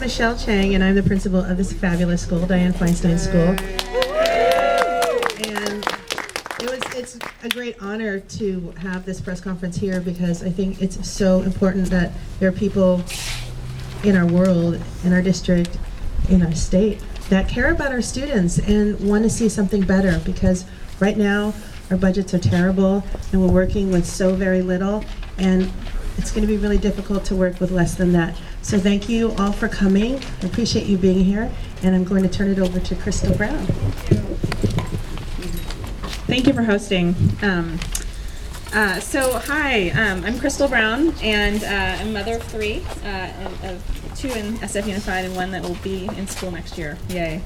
Michelle Chang, and I'm the principal of this fabulous school, Diane Feinstein School. And it's a great honor to have this press conference here because I think it's so important that there are people in our world, in our district, in our state, that care about our students and want to see something better, because right now our budgets are terrible and we're working with so very little, and it's going to be really difficult to work with less than that. So thank you all for coming. I appreciate you being here, and I'm going to turn it over to Crystal Brown. Thank you for hosting. Hi, I'm Crystal Brown, and I'm a mother of three, of two in SF Unified and one that will be in school next year. Yay.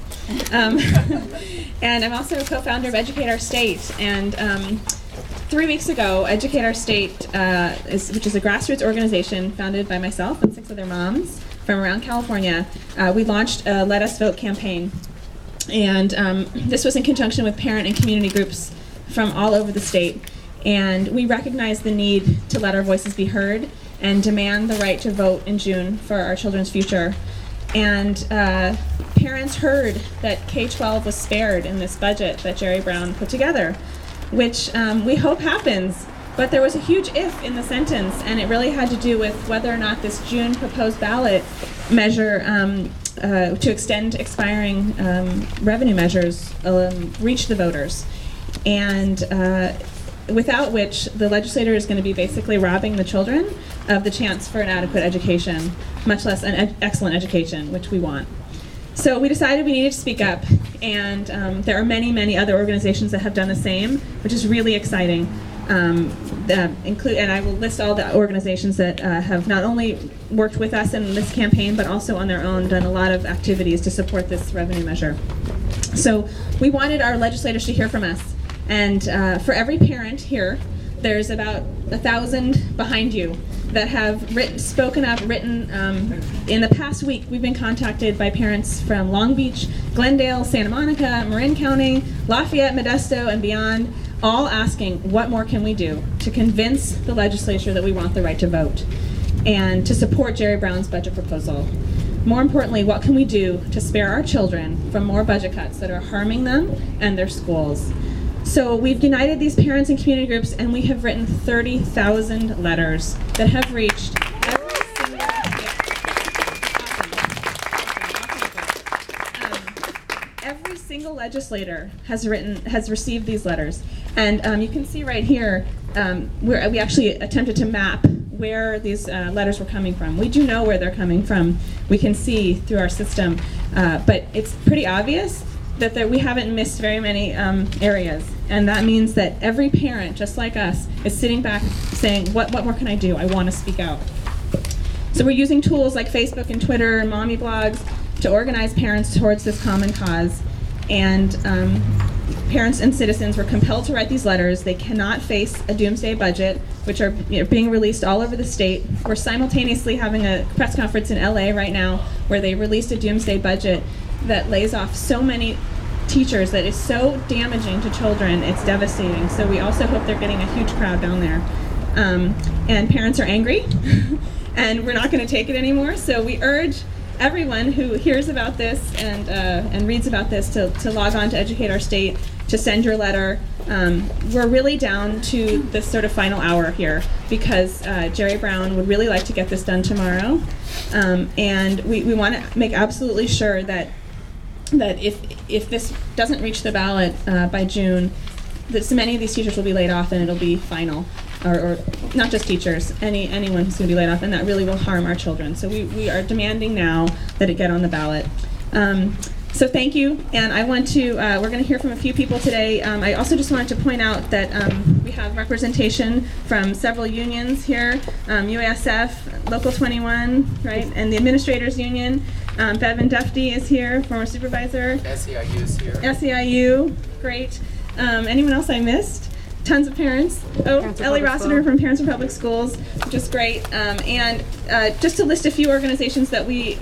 And I'm also a co-founder of Educate Our State. And 3 weeks ago, Educate Our State, which is a grassroots organization founded by myself and 6 other moms from around California, we launched a Let Us Vote campaign. And this was in conjunction with parent and community groups from all over the state. And we recognize the need to let our voices be heard and demand the right to vote in June for our children's future. And parents heard that K-12 was spared in this budget that Jerry Brown put together, which we hope happens. But there was a huge if in the sentence, and it really had to do with whether or not this June proposed ballot measure to extend expiring revenue measures reach the voters. And without which the legislator is going to be basically robbing the children of the chance for an adequate education, much less an excellent education, which we want. So we decided we needed to speak up, and there are many, many other organizations that have done the same, which is really exciting. And I will list all the organizations that have not only worked with us in this campaign, but also on their own done a lot of activities to support this revenue measure. So we wanted our legislators to hear from us. And for every parent here, there's about 1,000 behind you that have spoken up, written. In the past week, we've been contacted by parents from Long Beach, Glendale, Santa Monica, Marin County, Lafayette, Modesto, and beyond, all asking, what more can we do to convince the legislature that we want the right to vote and to support Jerry Brown's budget proposal? More importantly, what can we do to spare our children from more budget cuts that are harming them and their schools? So we've united these parents and community groups, and we have written 30,000 letters that have reached every single legislator has received these letters. And you can see right here, we actually attempted to map where these letters were coming from. We do know where they're coming from. We can see through our system, but it's pretty obvious that we haven't missed very many areas. And that means that every parent, just like us, is sitting back saying, what more can I do? I want to speak out. So we're using tools like Facebook and Twitter and mommy blogs to organize parents towards this common cause. And parents and citizens were compelled to write these letters. They cannot face a doomsday budget, which are being released all over the state. We're simultaneously having a press conference in LA right now where they released a doomsday budget that lays off so many teachers that is so damaging to children. It's devastating. So we also hope they're getting a huge crowd down there. And parents are angry, and we're not going to take it anymore. So we urge everyone who hears about this and reads about this to log on to Educate Our State, to send your letter. We're really down to this sort of final hour here because Jerry Brown would really like to get this done tomorrow. And we want to make absolutely sure that if this doesn't reach the ballot by June, that so many of these teachers will be laid off and it'll be final. Or not just teachers, anyone who's going to be laid off, and that really will harm our children. So we are demanding now that it get on the ballot. So thank you, and I want to, we're going to hear from a few people today. I also just wanted to point out that we have representation from several unions here, UASF, Local 21, right, and the Administrators Union. Bevan Duffy is here, former supervisor. SEIU is here. SEIU, great. Anyone else I missed? Tons of parents. Ellie Rossiter from Parents of Public Schools, which is great. And just to list a few organizations that we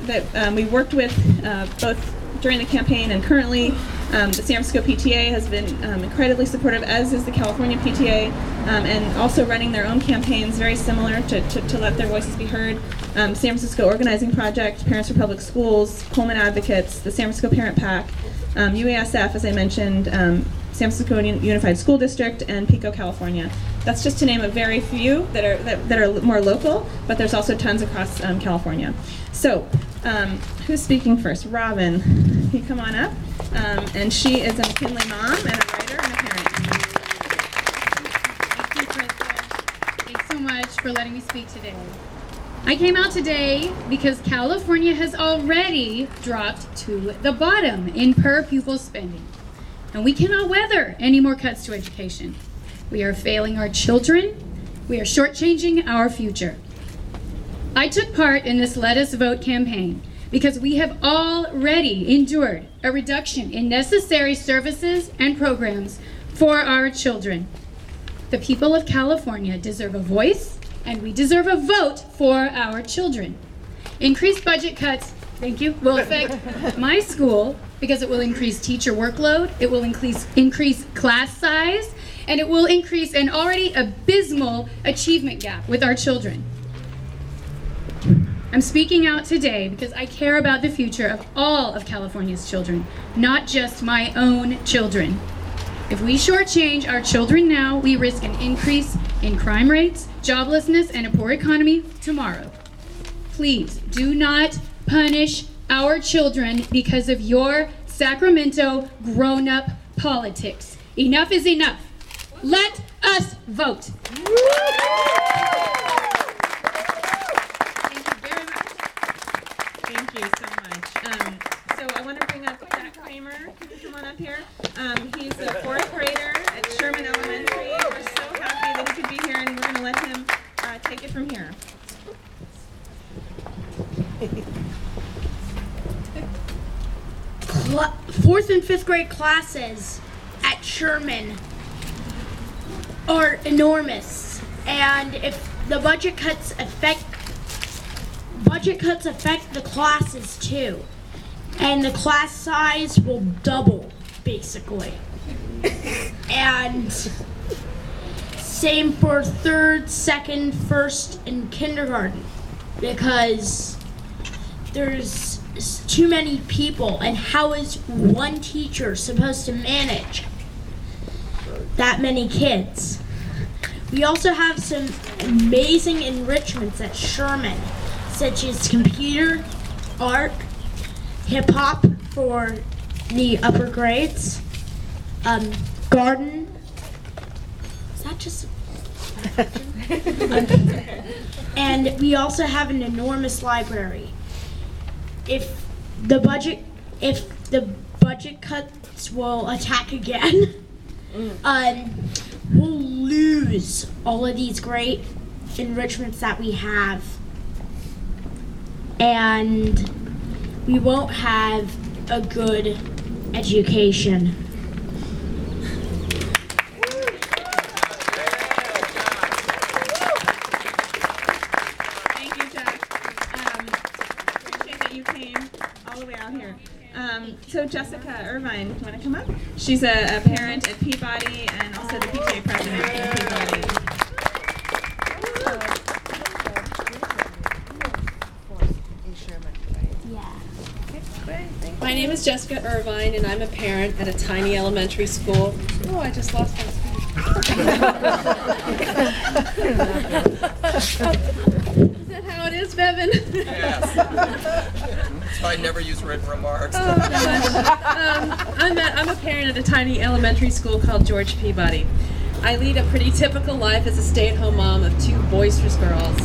worked with both during the campaign and currently, the San Francisco PTA has been incredibly supportive, as is the California PTA, and also running their own campaigns very similar to let their voices be heard. San Francisco Organizing Project, Parents for Public Schools, Pullman Advocates, the San Francisco Parent PAC, UASF, as I mentioned, San Francisco Unified School District, and Pico, California. That's just to name a very few that are more local, but there's also tons across California. So, who's speaking first? Robin, can you come on up? And she is a McKinley mom and a writer and a parent. Thank you, Krista. Thanks so much for letting me speak today. I came out today because California has already dropped to the bottom in per pupil spending. And we cannot weather any more cuts to education. We are failing our children. We are shortchanging our future. I took part in this Let Us Vote campaign because we have already endured a reduction in necessary services and programs for our children. The people of California deserve a voice, and we deserve a vote for our children. Increased budget cuts, thank you, will affect my school because it will increase teacher workload, it will increase class size, and it will increase an already abysmal achievement gap with our children. I'm speaking out today because I care about the future of all of California's children, not just my own children. If we shortchange our children now, we risk an increase in crime rates, joblessness, and a poor economy tomorrow. Please do not punish our children because of your Sacramento grown-up politics. Enough is enough. Let us vote. Thank you very much. Thank you so much. So I want to bring up Jack Kramer. Can you come on up here? He's a fourth grader at Sherman Elementary. We're so happy that he could be here, and we're going to let him take it from here. Fourth and fifth grade classes at Sherman are enormous, and if the budget cuts affect the classes too, and the class size will double basically. And same for third, second, first, and kindergarten, because there's too many people, and how is one teacher supposed to manage that many kids? We also have some amazing enrichments at Sherman, such as computer, art, hip-hop for the upper grades, garden. Is that just... And we also have an enormous library. If the budget cuts will attack again, we'll lose all of these great enrichments that we have, and we won't have a good education. Thank you, Jack. Appreciate that you came all the way out here. So Jessica Irvine, you want to come up? She's a parent at Peabody and also the PTA president at Peabody. My name is Jessica Irvine, and I'm a parent at a tiny elementary school. Oh, I just lost my speech. Is that how it is, Bevan? Yes. So I never use written remarks. Oh, I'm a parent at a tiny elementary school called George Peabody. I lead a pretty typical life as a stay-at-home mom of two boisterous girls.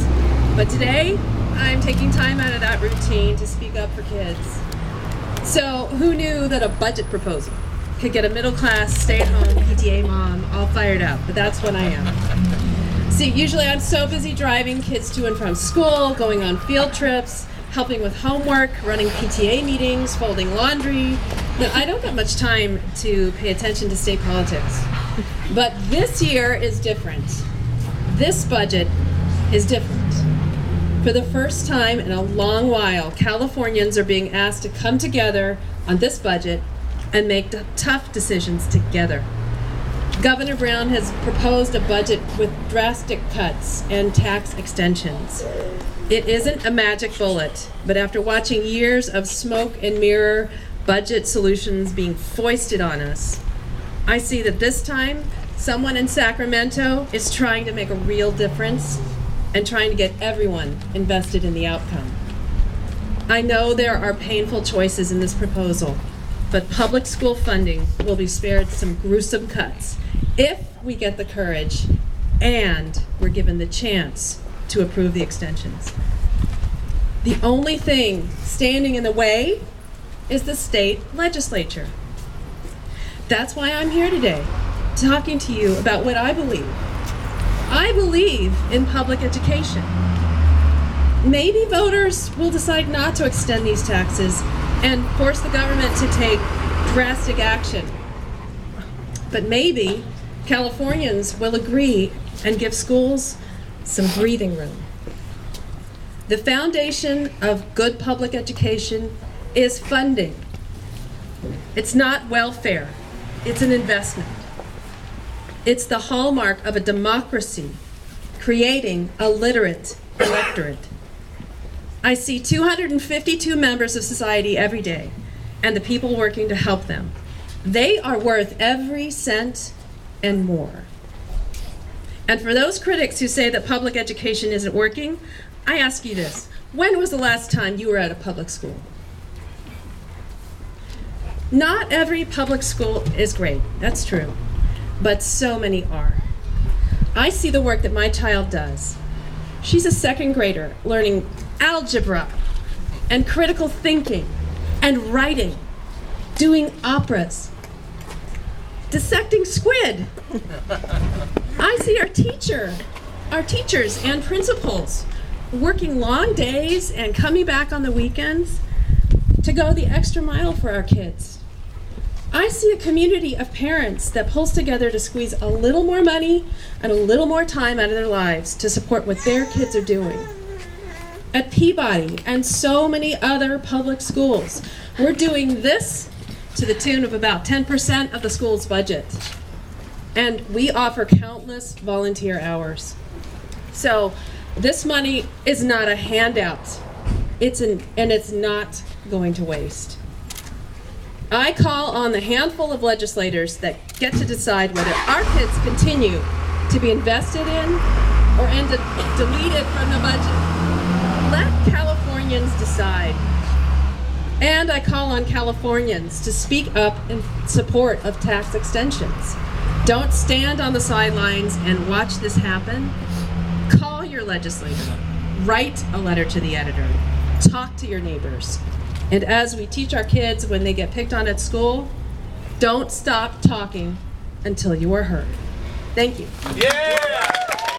But today, I'm taking time out of that routine to speak up for kids. So, who knew that a budget proposal could get a middle-class, stay-at-home PTA mom all fired up? But that's what I am. See, usually I'm so busy driving kids to and from school, going on field trips, helping with homework, running PTA meetings, folding laundry, that I don't get much time to pay attention to state politics. But this year is different. This budget is different. For the first time in a long while, Californians are being asked to come together on this budget and make tough decisions together. Governor Brown has proposed a budget with drastic cuts and tax extensions. It isn't a magic bullet, but after watching years of smoke and mirror budget solutions being foisted on us, I see that this time someone in Sacramento is trying to make a real difference and trying to get everyone invested in the outcome. I know there are painful choices in this proposal, but public school funding will be spared some gruesome cuts if we get the courage and we're given the chance to approve the extensions. The only thing standing in the way is the state legislature. That's why I'm here today, talking to you about what I believe. I believe in public education. Maybe voters will decide not to extend these taxes and force the government to take drastic action. But maybe Californians will agree and give schools some breathing room. The foundation of good public education is funding. It's not welfare, it's an investment. It's the hallmark of a democracy, creating a literate electorate. I see 252 members of society every day, and the people working to help them. They are worth every cent and more. And for those critics who say that public education isn't working, I ask you this: when was the last time you were at a public school? Not every public school is great, that's true, but so many are. I see the work that my child does. She's a second grader learning algebra and critical thinking and writing, doing operas, dissecting squid. I see our teachers and principals working long days and coming back on the weekends to go the extra mile for our kids. I see a community of parents that pulls together to squeeze a little more money and a little more time out of their lives to support what their kids are doing. At Peabody and so many other public schools, we're doing this to the tune of about 10% of the school's budget. And we offer countless volunteer hours. So this money is not a handout. And it's not going to waste. I call on the handful of legislators that get to decide whether our kids continue to be invested in or end up deleted from the budget. Let Californians decide. And I call on Californians to speak up in support of tax extensions. Don't stand on the sidelines and watch this happen. Call your legislator. Write a letter to the editor. Talk to your neighbors. And as we teach our kids when they get picked on at school, don't stop talking until you are heard. Thank you. Yeah!